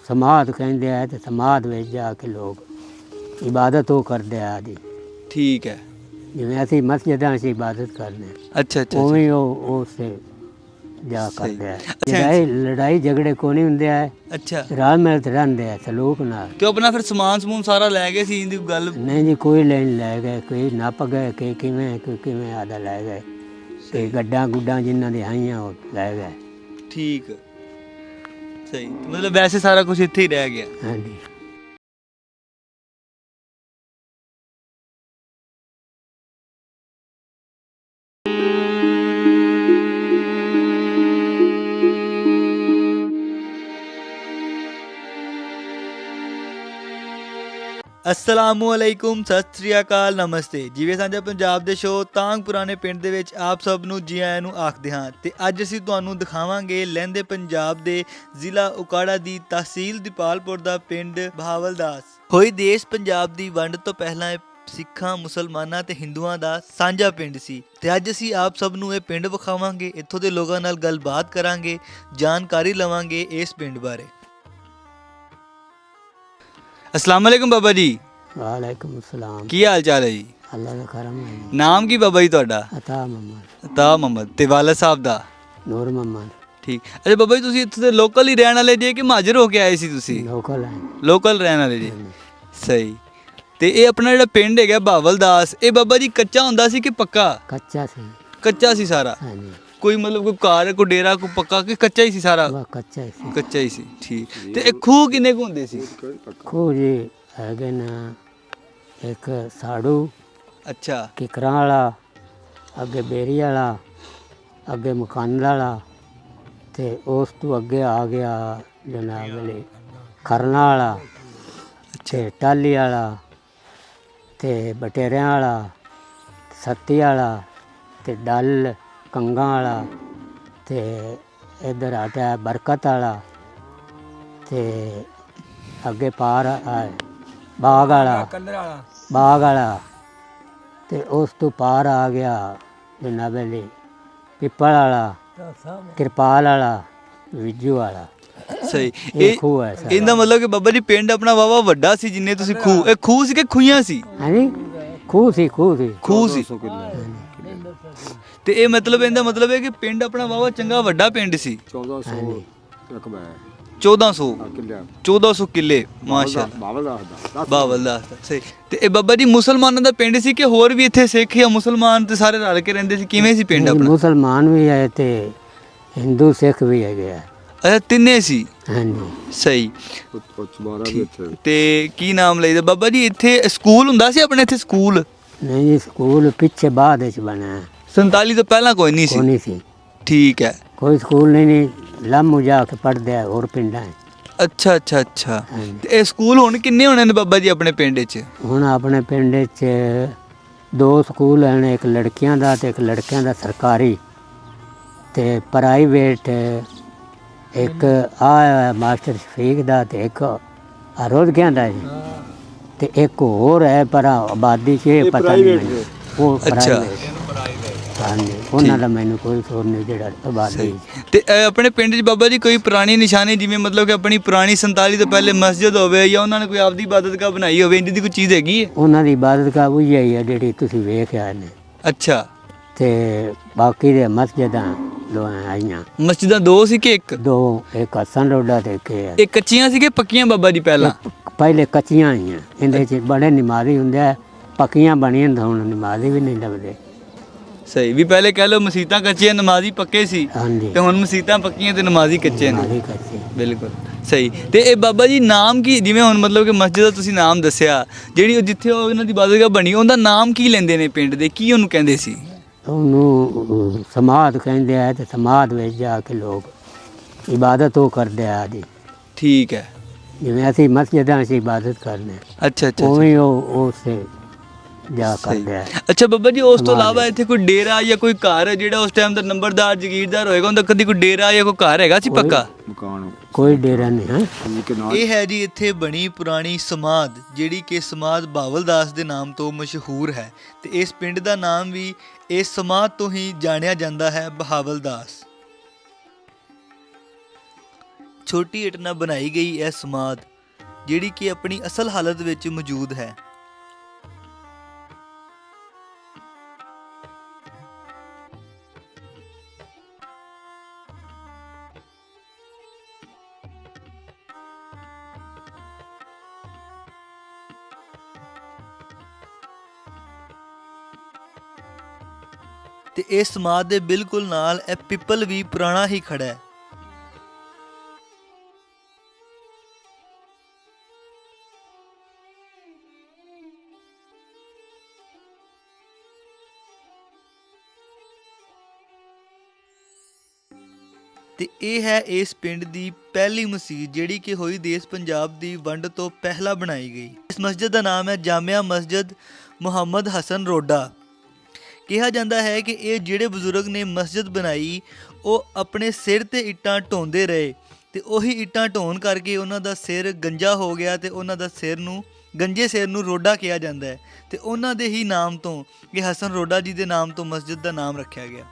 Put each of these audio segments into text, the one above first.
ਸਮਾਧ ਕਹਿੰਦੇ ਆ ਤੇ ਸਮਾਧ ਵਿੱਚ ਜਾ ਕੇ ਲੋਕ ਇਬਾਦਤ ਉਹ ਕਰਦੇ ਆ ਆਦੀ। ਠੀਕ ਹੈ। ਜਿਵੇਂ ਅਸੀਂ ਮਸਜਿਦਾਂ 'ਚ ਇਬਾਦਤ ਕਰਦੇ ਹਾਂ, ਅੱਛਾ ਅੱਛਾ ਉਵੇਂ ਉਹ ਉਸੇ ਜਾ ਸਹੀ। ਕਰਦੇ ਆ। ਅੱਛਾ ਲੜਾਈ ਝਗੜੇ ਕੋਈ ਨਹੀਂ ਹੁੰਦੇ ਆ, ਅੱਛਾ। ਰਲ ਮਿਲ ਤੇ ਰਹਿੰਦੇ ਆ ਸਲੂਕ ਨਾਲ। ਤੇ ਉਹ ਆਪਣਾ ਫਿਰ ਸਮਾਨ ਸਮੂਨ ਸਾਰਾ ਲੈ ਗਏ ਸੀ ਇਹਦੀ ਗੱਲ? ਨਹੀਂ ਜੀ, ਕੋਈ ਲੈਣ ਲੈ ਗਏ, ਕੋਈ ਨੱਪ ਗਏ, ਕੋਈ ਕਿਵੇਂ ਆਦਾ ਲੈ ਗਏ, ਕਿ ਗੱਡਾਂ ਗੁੱਡਾਂ ਜਿਨ੍ਹਾਂ ਦੀ ਆਈਆਂ ਉਹ ਲੈ ਗਏ। ਠੀਕ, ਸਹੀ। ਮਤਲਬ ਵੈਸੇ ਸਾਰਾ ਕੁਝ ਇੱਥੇ ਹੀ ਰਹਿ ਗਿਆ। ਹਾਂਜੀ। ਅਸਲਾਮੁਅਲੈਕੁਮ, ਸਤਿ ਸ੍ਰੀ ਅਕਾਲ, ਨਮਸਤੇ। ਜਿਵੇਂ ਸਾਂਝਾ ਪੰਜਾਬ ਦੇ ਸ਼ੋਅ ਤਾਂਗ ਪੁਰਾਣੇ ਪਿੰਡ ਦੇ ਵਿੱਚ ਆਪ ਸਭ ਨੂੰ ਜੀ ਆਇਆਂ ਨੂੰ ਆਖਦੇ ਹਾਂ। ਤੇ ਅੱਜ ਅਸੀਂ ਤੁਹਾਨੂੰ ਦਿਖਾਵਾਂਗੇ ਲਹਿੰਦੇ ਪੰਜਾਬ ਦੇ ਜ਼ਿਲ੍ਹਾ ਉਕਾੜਾ ਦੀ ਤਹਿਸੀਲ ਦੀਪਾਲਪੁਰ ਦਾ ਪਿੰਡ ਬਹਾਵਲਦਾਸ। ਹੋਈ ਦੇਸ਼ ਪੰਜਾਬ ਦੀ ਵੰਡ ਤੋਂ ਪਹਿਲਾਂ ਇਹ ਸਿੱਖਾਂ, ਮੁਸਲਮਾਨਾਂ ਤੇ ਹਿੰਦੂਆਂ ਦਾ ਸਾਂਝਾ ਪਿੰਡ ਸੀ। ਤੇ ਅੱਜ ਅਸੀਂ ਆਪ ਸਭ ਨੂੰ ਇਹ ਪਿੰਡ ਵਿਖਾਵਾਂਗੇ, ਇੱਥੋਂ ਦੇ ਲੋਕਾਂ ਨਾਲ ਗੱਲਬਾਤ ਕਰਾਂਗੇ, ਜਾਣਕਾਰੀ ਲਵਾਂਗੇ ਇਸ ਪਿੰਡ ਬਾਰੇ। अस्सलाम वालेकुम बाबा जी। ਵਾਲੇਕੁਮ ਸਲਾਮ। ਕੀ ਹਾਲ ਚਾਲ ਹੈ ਜੀ? ਅੱਲਾ ਦਾ ਕਰਮ ਹੈ ਜੀ। ਨਾਮ ਕੀ ਬਾਬਾ ਜੀ ਤੁਹਾਡਾ? ਅਤਾ ਮੁਹੰਮਦ। ਅਤਾ ਮੁਹੰਮਦ। ਤੇ ਵਾਲਦ ਸਾਹਿਬ ਦਾ? ਨੂਰ ਮੁਹੰਮਦ। ਠੀਕ। ਅੱਛਾ ਬਾਬਾ ਜੀ, ਤੁਸੀਂ ਇੱਥੇ ਦੇ ਲੋਕਲ ਹੀ ਰਹਿਣ ਵਾਲੇ ਜੇ ਕਿ ਮਹਾਜਰ ਹੋ ਕੇ ਆਏ ਸੀ ਤੁਸੀਂ? ਲੋਕਲ ਹੈ। ਲੋਕਲ ਰਹਿਣ ਵਾਲੇ ਜੀ, ਸਹੀ। ਤੇ ਇਹ ਆਪਣਾ ਜਿਹੜਾ ਪਿੰਡ ਹੈਗਾ ਬਹਾਵਲਦਾਸ, ਇਹ ਬਾਬਾ ਜੀ ਕੱਚਾ ਹੁੰਦਾ ਸੀ ਕਿ ਪੱਕਾ? ਕੱਚਾ ਸੀ। ਕੱਚਾ ਸੀ ਸਾਰਾ? ਹਾਂਜੀ। ਕੋਈ ਮਤਲਬ ਕੋਈ ਘਰ, ਕੋਈ ਡੇਰਾ, ਕੋਈ ਪੱਕਾ, ਕਿ ਕੱਚਾ ਹੀ ਸੀ ਸਾਰਾ? ਕੱਚਾ ਹੀ ਸੀ। ਕੱਚਾ ਹੀ ਸੀ, ਠੀਕ। ਤੇ ਇਹ ਖੂਹ ਕਿੰਨੇ ਕੁ ਹੁੰਦੇ ਸੀ? ਖੂਹ ਜੀ ਹੈਗੇ ਨਾ, ਇੱਕ ਸਾੜੂ, ਅੱਛਾ ਕਿਕਰਾਂ ਵਾਲਾ, ਅੱਗੇ ਬੇਰੀ ਵਾਲਾ, ਅੱਗੇ ਮਕਾਨ ਵਾਲਾ, ਤੇ ਉਸ ਤੋਂ ਅੱਗੇ ਆ ਗਿਆ ਜਨਾਬ ਵਾਲੇ ਖਰਨਾ ਵਾਲਾ, ਤੇ ਟਾਲੀ ਵਾਲਾ, ਤੇ ਬਟੇਰਿਆਂ ਵਾਲਾ, ਸੱਤੀ ਵਾਲਾ, ਤੇ ਡਲ ਕੰਗਾਂ ਵਾਲਾ, ਤੇ ਇੱਧਰ ਆ ਗਿਆ ਬਰਕਤ ਵਾਲਾ, ਤੇ ਅੱਗੇ ਪਾਰ ਬਾਗ ਵਾਲਾ, ਤੇ ਉਸ ਤੋਂ ਪਾਰ ਆ ਗਿਆ ਜਨਾਬ ਵਾਲੀ ਪਿੱਪਲ ਵਾਲਾ, ਕਿਰਪਾਲ ਵਾਲਾ, ਵਿਜੂ ਵਾਲਾ। ਸਹੀ। ਇਹ ਖੂਹ ਹੈ ਸਾਰਾ। ਇਹਦਾ ਮਤਲਬ ਕਿ ਬਾਬਾ ਜੀ ਪਿੰਡ ਆਪਣਾ ਵਾਵਾ ਵੱਡਾ ਸੀ ਜਿੰਨੇ ਤੁਸੀਂ ਖੂਹ, ਇਹ ਖੂਹ ਸੀ ਕਿ ਖੂਹੀਆਂ ਸੀ? ਹਾਂਜੀ, ਖੂਹ ਸੀ। ਖੂਹ ਸੀ। ਤੇ ਇਹ ਮਤਲਬ ਇਹਦਾ ਮਤਲਬ ਹੈ ਕਿ ਪਿੰਡ ਆਪਣਾ ਵਾਵਾ ਚੰਗਾ ਵੱਡਾ ਪਿੰਡ ਸੀ। 1400 ਕਿੱਲੇ, ਮਾਸ਼ਾਅੱਲਾ। ਬਹਾਵਲਦਾਸ ਦਾ, ਸਹੀ। ਤੇ ਇਹ ਬਾਬਾ ਜੀ ਮੁਸਲਮਾਨਾਂ ਦਾ ਪਿੰਡ ਸੀ ਕਿ ਹੋਰ ਵੀ ਇੱਥੇ ਸਿੱਖ ਜਾਂ ਮੁਸਲਮਾਨ ਤੇ ਸਾਰੇ ਰਲ ਕੇ ਰਹਿੰਦੇ ਸੀ? ਕਿਵੇਂ ਸੀ ਪਿੰਡ ਆਪਣਾ? ਮੁਸਲਮਾਨ ਵੀ ਹੈ ਤੇ ਹਿੰਦੂ ਸਿੱਖ ਵੀ ਹੈਗੇ ਆ। ਅੱਛਾ, ਤਿੰਨੇ ਸੀ। ਹਾਂਜੀ, ਸਹੀ। ਤੇ ਕੀ ਨਾਮ ਲਈਦਾ ਬਾਬਾ ਜੀ? ਇੱਥੇ ਸਕੂਲ ਹੁੰਦਾ ਸੀ ਆਪਣੇ? ਇੱਥੇ ਸਕੂਲ ਨਹੀਂ ਜੀ, ਸਕੂਲ ਪਿੱਛੇ ਬਾਅਦ ਵਿੱਚ ਬਣਿਆ। 47 ਤੋਂ ਪਹਿਲਾਂ ਕੋਈ ਨਹੀਂ ਕੋਈ ਨਹੀਂ ਸੀ? ਸੀ। ਠੀਕ ਹੈ। ਕੋਈ ਸਕੂਲ ਨਹੀਂ ਲੰਮੂ ਜਾ ਕੇ ਪੜ੍ਹਦੇ ਆ ਹੋਰ ਪਿੰਡਾਂ 'ਚ। ਅੱਛਾ। ਤੇ ਇਹ ਸਕੂਲ ਹੁਣ ਕਿੰਨੇ ਹੋਣੇ ਨੇ ਬਾਬਾ ਜੀ ਆਪਣੇ ਪਿੰਡ 'ਚ? ਹੁਣ ਆਪਣੇ ਪਿੰਡ 'ਚ 2 ਸਕੂਲ ਹਨ, ਇੱਕ ਲੜਕੀਆਂ ਦਾ ਤੇ ਇੱਕ ਲੜਕਿਆਂ ਦਾ ਸਰਕਾਰੀ, ਤੇ ਪ੍ਰਾਈਵੇਟ ਇੱਕ ਆ ਮਾਸਟਰ ਸ਼ਫੀਕ ਦਾ, ਤੇ ਇੱਕ ਰੋਜ਼ਗਿਆਂ ਦਾ ਜੀ, ਤੇ ਇੱਕ ਹੋਰ ਹੈ ਪਰ ਆਬਾਦੀ 'ਚ ਪਤਾ ਨਹੀਂ ਮੈਨੂੰ ਉਹ ਪ੍ਰਾਈਵੇਟ। ਹਾਂਜੀ, ਉਹਨਾਂ ਦਾ ਮੈਨੂੰ ਕੋਈ ਸ਼ੋਰ ਨਹੀਂ ਜਿਹੜਾ ਆਬਾਦੀ। ਤੇ ਆਪਣੇ ਪਿੰਡ 'ਚ ਬਾਬਾ ਜੀ ਕੋਈ ਪੁਰਾਣੀ ਨਿਸ਼ਾਨੀ, ਜਿਵੇਂ ਮਤਲਬ ਕਿ ਆਪਣੀ ਪੁਰਾਣੀ 47 ਤੋਂ ਪਹਿਲੇ ਮਸਜਿਦ ਹੋਵੇ ਜਾਂ ਉਹਨਾਂ ਨੇ ਕੋਈ ਆਪਦੀ ਇਬਾਦਤਗਾਹ ਬਣਾਈ ਹੋਵੇ, ਇੰਝ ਦੀ ਕੋਈ ਚੀਜ਼ ਹੈਗੀ ਹੈ? ਉਹਨਾਂ ਦੀ ਇਬਾਦਤਗਾਹ ਉਹੀ ਆਈ ਹੈ ਜਿਹੜੀ ਤੁਸੀਂ ਵੇਖਿਆ ਨੇ। ਅੱਛਾ। ਤੇ ਬਾਕੀ ਦੇ ਮਸਜਿਦਾਂ ਦੋ ਆਈਆਂ। ਮਸਜਿਦਾਂ 2 ਸੀ ਕਿ 1? 2, ਇੱਕ ਹਸਨ ਰੋਡਾ ਤੇ ਇੱਕ ਇਹ। ਇਹ ਕੱਚੀਆਂ ਸੀ ਕਿ ਪੱਕੀਆਂ ਬਾਬਾ ਜੀ ਪਹਿਲਾਂ? ਪਹਿਲੇ ਕੱਚੀਆਂ ਆਈਆਂ, ਇਹਦੇ 'ਚ ਬੜੇ ਨਮਾਜ਼ੀ ਹੁੰਦੇ ਆ, ਪੱਕੀਆਂ ਬਣੀਆਂ ਤਾਂ ਹੁਣ ਨਮਾਜ਼ੀ ਵੀ ਨਹੀਂ ਲੱਭਦੇ। ਸਹੀ। ਵੀ ਪਹਿਲੇ ਕਹਿ ਲਓ ਮਸੀਤਾਂ ਕੱਚੀਆਂ, ਨਮਾਜ਼ੀ ਪੱਕੇ ਸੀ। ਹਾਂਜੀ, ਤੇ ਹੁਣ ਮਸੀਤਾਂ ਪੱਕੀਆਂ ਤੇ ਨਮਾਜ਼ੀ ਕੱਚੇ ਨੇ। ਨਮਾਜ਼ੀ ਕੱਚੇ। ਬਿਲਕੁਲ ਸਹੀ। ਤੇ ਇਹ ਬਾਬਾ ਜੀ ਨਾਮ ਕੀ, ਜਿਵੇਂ ਹੁਣ ਮਤਲਬ ਕਿ ਮਸਜਿਦ ਦਾ ਤੁਸੀਂ ਨਾਮ ਦੱਸਿਆ, ਜਿਹੜੀ ਜਿੱਥੇ ਉਹ ਇਹਨਾਂ ਦੀ ਇਬਾਦਤਗਾਹ ਬਣੀ, ਉਹਦਾ ਨਾਮ ਕੀ ਲੈਂਦੇ ਨੇ ਪਿੰਡ ਦੇ, ਕੀ ਉਹਨੂੰ ਕਹਿੰਦੇ ਸੀ? ਉਹਨੂੰ ਸਮਾਧ ਕਹਿੰਦੇ ਆ, ਤੇ ਸਮਾਧ ਵਿੱਚ ਜਾ ਕੇ ਲੋਕ ਇਬਾਦਤ ਉਹ ਕਰਦੇ ਆ ਆਦੀ। ਠੀਕ ਹੈ। ਜਿਵੇਂ ਅਸੀਂ ਮਸਜਿਦਾਂ 'ਚ ਇਬਾਦਤ ਕਰਦੇ ਅੱਛਾ। ਉਵੇਂ ਉਹ ਉਸੇ ਜਾ ਕਰਦੇ ਆ। ਅੱਛਾ ਬਾਬਾ ਜੀ, ਉਸ ਤੋਂ ਇਲਾਵਾ ਇੱਥੇ ਕੋਈ ਡੇਰਾ ਜਾਂ ਕੋਈ ਘਰ ਜਿਹੜਾ ਉਸ ਟਾਈਮ ਦਾ ਨੰਬਰਦਾਰ ਜਗੀਰਦਾਰ ਹੋਏਗਾ, ਉਹਦਾ ਕਦੀ ਕੋਈ ਡੇਰਾ ਜਾਂ ਕੋਈ ਘਰ ਹੈਗਾ ਸੀ ਪੱਕਾ? ਕੋਈ ਡੇਰਾ ਨਹੀਂ ਹੈ। ਇਹ ਹੈ ਜੀ ਇੱਥੇ ਬਣੀ ਪੁਰਾਣੀ ਸਮਾਧ, ਜਿਹੜੀ ਕਿ ਸਮਾਧ ਬਹਾਵਲਦਾਸ ਦੇ ਨਾਮ ਤੋਂ ਮਸ਼ਹੂਰ ਹੈ। ਤੇ ਇਸ ਪਿੰਡ ਦਾ ਨਾਮ ਵੀ ਇਸ ਸਮਾਧ ਤੋਂ ਹੀ ਜਾਣਿਆ ਜਾਂਦਾ ਹੈ, ਬਹਾਵਲਦਾਸ। ਛੋਟੀ ਇੱਟ ਨਾਲ ਬਣਾਈ ਗਈ ਇਹ ਸਮਾਧ, ਜਿਹੜੀ ਕਿ ਆਪਣੀ ਅਸਲ ਹਾਲਤ ਵਿੱਚ ਮੌਜੂਦ ਹੈ। ਤੇ ਇਸ ਸਮਾਧ ਦੇ ਬਿਲਕੁਲ ਨਾਲ ਇਹ ਪਿੱਪਲ ਵੀ ਪੁਰਾਣਾ ਹੀ ਖੜਾ ਹੈ। ਤੇ ਇਹ ਹੈ ਇਸ ਪਿੰਡ ਦੀ ਪਹਿਲੀ ਮਸਜਿਦ, ਜਿਹੜੀ ਕਿ ਹੋਈ ਦੇਸ਼ ਪੰਜਾਬ ਦੀ ਵੰਡ ਤੋਂ ਪਹਿਲਾਂ ਬਣਾਈ ਗਈ। ਇਸ ਮਸਜਿਦ ਦਾ ਨਾਮ ਹੈ ਜਾਮਿਆ ਮਸਜਿਦ ਮੁਹੰਮਦ ਹਸਨ ਰੋਡਾ। ਕਿਹਾ ਜਾਂਦਾ ਹੈ ਕਿ ਇਹ ਜਿਹੜੇ ਬਜ਼ੁਰਗ ਨੇ ਮਸਜਿਦ ਬਣਾਈ, ਉਹ ਆਪਣੇ ਸਿਰ ਤੇ ਇੱਟਾਂ ਢੋਂਦੇ ਰਹੇ ਤੇ ਉਹੀ ਇੱਟਾਂ ਢੋਣ ਕਰਕੇ ਉਹਨਾਂ ਦਾ ਸਿਰ ਗੰਜਾ ਹੋ ਗਿਆ ਤੇ ਉਹਨਾਂ ਦਾ ਗੰਜੇ ਸਿਰ ਨੂੰ ਰੋਡਾ ਕਿਹਾ ਜਾਂਦਾ ਹੈ। ਤੇ ਉਹਨਾਂ ਦੇ ਹੀ ਨਾਮ ਤੋਂ, ਇਹ ਹਸਨ ਰੋਡਾ ਜੀ ਦੇ ਨਾਮ ਤੋਂ ਮਸਜਿਦ ਦਾ ਨਾਮ ਰੱਖਿਆ ਗਿਆ।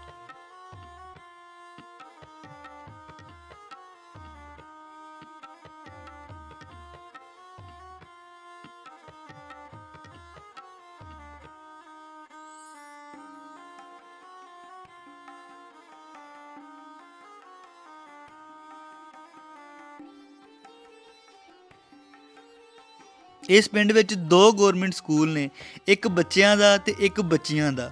ਇਸ ਪਿੰਡ ਵਿੱਚ 2 ਗਵਰਨਮੈਂਟ ਸਕੂਲ ਨੇ, ਇੱਕ ਬੱਚਿਆਂ ਦਾ ਤੇ ਇੱਕ ਬੱਚੀਆਂ ਦਾ।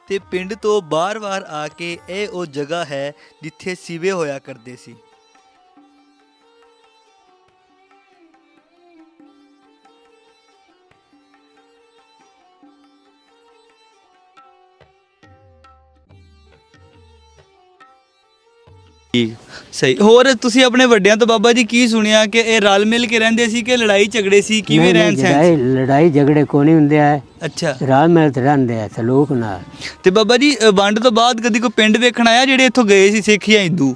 ਤੇ ਪਿੰਡ ਤੋਂ ਬਾਰ-ਬਾਰ ਆ ਕੇ ਇਹ ਉਹ ਜਗ੍ਹਾ ਹੈ ਜਿੱਥੇ ਸੀਵੇ ਹੋਇਆ ਕਰਦੇ ਸੀ। ਸਹੀ। ਹੋਰ ਤੁਸੀਂ ਆਪਣੇ ਵੱਡਿਆਂ ਤੋਂ ਬਾਬਾ ਜੀ ਕੀ ਸੁਣਿਆ ਕਿ ਇਹ ਰਲ ਮਿਲ ਕੇ ਰਹਿੰਦੇ ਸੀ ਕਿ ਲੜਾਈ ਝਗੜੇ ਸੀ, ਕਿਵੇਂ ਰਹਿਣ ਸਹਿਣ? ਲੜਾਈ ਝਗੜੇ ਕੋਈ ਨਹੀਂ ਹੁੰਦੇ ਆ। ਅੱਛਾ, ਰਲ ਮਿਲ ਕੇ ਰਹਿੰਦੇ ਆ ਸਲੂਕ ਨਾਲ। ਤੇ ਬਾਬਾ ਜੀ ਵੰਡ ਤੋਂ ਬਾਅਦ ਕਦੀ ਕੋਈ ਪਿੰਡ ਵੇਖਣ ਆਇਆ ਜਿਹੜੇ ਇੱਥੋਂ ਗਏ ਸੀ ਸਿੱਖ ਜਾਂ ਹਿੰਦੂ?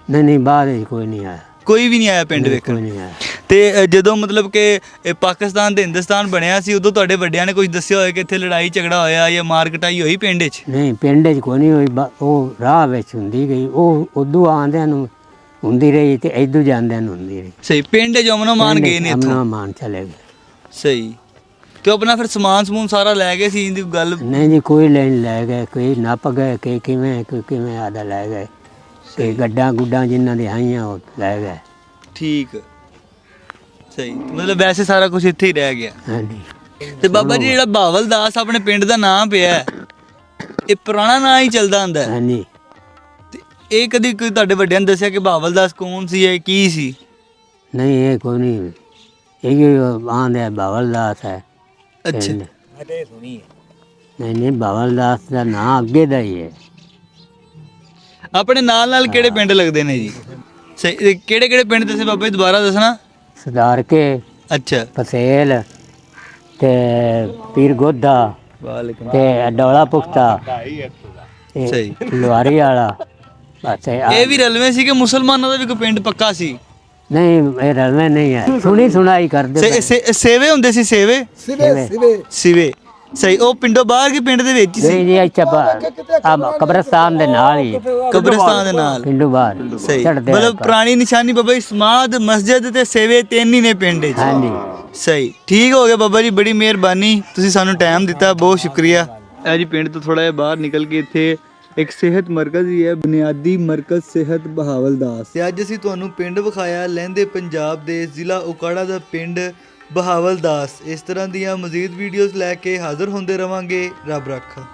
ਨਹੀਂ, ਬਾਅਦ ਵਿੱਚ ਕੋਈ ਨਹੀਂ ਆਇਆ। ਕੋਈ ਵੀ ਨਹੀਂ ਆਇਆ ਪਿੰਡ ਵੇਖਣ? ਕੋਈ ਨਹੀਂ ਆਇਆ। ਤੇ ਜਦੋਂ ਮਤਲਬ ਕਿ ਇਹ ਪਾਕਿਸਤਾਨ ਤੇ ਹਿੰਦੁਸਤਾਨ ਬਣਿਆ ਸੀ, ਉਦੋਂ ਤੁਹਾਡੇ ਵੱਡਿਆਂ ਨੇ ਕੁਝ ਦੱਸਿਆ ਹੋਇਆ ਕਿ ਇੱਥੇ ਲੜਾਈ ਝਗੜਾ ਹੋਇਆ ਜਾਂ ਮਾਰ ਕਟਾਈ ਹੋਈ ਪਿੰਡ 'ਚ? ਨਹੀਂ, ਪਿੰਡ 'ਚ ਕੋਈ ਨਹੀਂ ਹੋਈ। ਉਹ ਰਾਹ ਵਿੱਚ ਹੁੰਦੀ ਗਈ। ਉਹ ਉਦੋਂ ਆਉਂਦਿਆਂ ਨੂੰ ਹੁੰਦੀ ਰਹੀ ਤੇ ਇੱਧਰ ਜਾਂਦਿਆਂ ਨੂੰ ਹੁੰਦੀ ਰਹੀ। ਸਹੀ। ਪਿੰਡ 'ਚ ਅਮਨੋ ਮਾਨ ਗਏ ਨੇ ਇੱਥੋਂ? ਅਮਨੋ ਮਾਨ ਚਲੇ ਗਏ। ਸਹੀ। ਤੇ ਆਪਣਾ ਫਿਰ ਸਮਾਨ ਸਾਰਾ ਲੈ ਗਏ ਸੀ? ਇਹਦੀ ਗੱਲ ਨਹੀਂ ਜੀ, ਕੋਈ ਲੈਣ ਲੈ ਗਏ, ਕੋਈ ਨੱਪ ਗਏ, ਕੋਈ ਕਿਵੇਂ ਆਦਾ ਲੈ ਗਏ, ਤੇ ਗੱਡਾਂ ਗੁੱਡਾਂ ਜਿਨ੍ਹਾਂ ਦੀ ਆਈਆਂ ਉਹ ਲੈ ਗਏ। ਠੀਕ। ਸਹੀ। ਮਤਲਬ ਵੈਸੇ ਸਾਰਾ ਕੁਝ ਇੱਥੇ ਹੀ ਰਹਿ ਗਿਆ। ਹਾਂਜੀ। ਤੇ ਬਾਬਾ ਜੀ ਜਿਹੜਾ ਬਹਾਵਲ ਦਾਸ ਆਪਣੇ ਪਿੰਡ ਦਾ ਨਾਮ ਪਿਆ, ਇਹ ਪੁਰਾਣਾ ਨਾਂ ਹੀ ਚੱਲਦਾ ਹੁੰਦਾ? ਹਾਂਜੀ। ਤੇ ਇਹ ਕਦੀ ਕੋਈ ਤੁਹਾਡੇ ਵੱਡਿਆਂ ਨੇ ਦੱਸਿਆ ਕਿ ਬਹਾਵਲ ਦਾਸ ਕੌਣ ਸੀ, ਇਹ ਕੀ ਸੀ? ਨਹੀਂ, ਇਹ ਕੋਈ ਨਹੀਂ। ਇਹ ਆਂਦੇ ਬਹਾਵਲ ਦਾਸ ਹੈ। ਅੱਛਾ। ਨਹੀਂ, ਬਹਾਵਲ ਦਾਸ ਦਾ ਨਾਂ ਅੱਗੇ ਦਾ ਹੀ ਹੈ। ਆਪਣੇ ਨਾਲ ਕਿਹੜੇ ਪਿੰਡ ਲੱਗਦੇ ਨੇ ਜੀ? ਸਹੀ। ਕਿਹੜੇ ਪਿੰਡ ਦੱਸੇ ਬਾਬਾ ਜੀ, ਦੁਬਾਰਾ ਦੱਸਣਾ। ਸਰਦਾਰ ਕੇ, ਅੱਛਾ, ਫਸੇਲ ਤੇ ਪੀਰ ਗੋਦਾ ਤੇ ਡੋਲਾ ਪੁਖਤਾ, ਸਹੀ, ਲੁਹਾਰੀ ਵਾਲਾ। ਬਸ ਇਹ ਵੀ ਰਲਵੇਂ ਸੀ ਕਿ ਮੁਸਲਮਾਨਾਂ ਦਾ ਵੀ ਕੋਈ ਪਿੰਡ ਪੱਕਾ ਸੀ? ਨਹੀਂ, ਇਹ ਰਲਵੇਂ ਨਹੀਂ ਹੈ। ਸੁਣੀ ਸੁਣਾਈ ਕਰਦੇ। ਸੇਵੇ ਹੁੰਦੇ ਸੀ? ਸੇਵੇ ਸਿਵੇ। ਸਹੀ। ਉਹ ਪਿੰਡੋਂ ਬਾਹਰ ਕੀ ਪਿੰਡ ਦੇ ਵਿੱਚ ਹੀ ਸੀ? ਨਹੀਂ ਜੀ, ਇੱਥੇ ਕਬਰਸਤਾਨ ਦੇ ਨਾਲ ਹੀ। ਕਬਰਸਤਾਨ ਦੇ ਨਾਲ ਪਿੰਡੋਂ ਬਾਹਰ। ਸਹੀ। ਮਤਲਬ ਪੁਰਾਣੀ ਨਿਸ਼ਾਨੀ ਬਾਬਾ ਜੀ ਸਮਾਧ, ਮਸਜਿਦ ਤੇ ਸੇਵੇ 3 ਹੀ ਨੇ ਪਿੰਡ 'ਚ? ਹਾਂਜੀ। ਸਹੀ। ਠੀਕ ਹੋ ਗਿਆ ਬਾਬਾ ਜੀ, ਬੜੀ ਮਿਹਰਬਾਨੀ, ਤੁਸੀਂ ਸਾਨੂੰ ਟਾਈਮ ਦਿੱਤਾ, ਬਹੁਤ ਸ਼ੁਕਰੀਆ। ਇਹ ਜੀ ਪਿੰਡ ਤੋਂ ਥੋੜਾ ਜਿਹਾ ਬਾਹਰ ਨਿਕਲ ਕੇ ਇੱਥੇ ਇੱਕ ਸਿਹਤ ਮਰਕਜ਼ ਹੀ ਹੈ, ਬੁਨਿਆਦੀ ਮਰਕਜ਼ ਸਿਹਤ ਬਹਾਵਲ ਦਾਸ। ਤੇ ਅੱਜ ਅਸੀਂ ਤੁਹਾਨੂੰ ਪਿੰਡ ਵਿਖਾਇਆ ਲਹਿੰਦੇ ਪੰਜਾਬ ਦੇ ਜ਼ਿਲ੍ਹਾ ਉਕਾੜਾ ਦਾ ਪਿੰਡ ਬਹਾਵਲ ਦਾਸ। ਇਸ ਤਰ੍ਹਾਂ ਦੀਆਂ ਮਜ਼ੀਦ ਵੀਡੀਓਜ਼ ਲੈ ਕੇ ਹਾਜ਼ਰ ਹੁੰਦੇ ਰਵਾਂਗੇ। ਰੱਬ ਰਾਖਾ।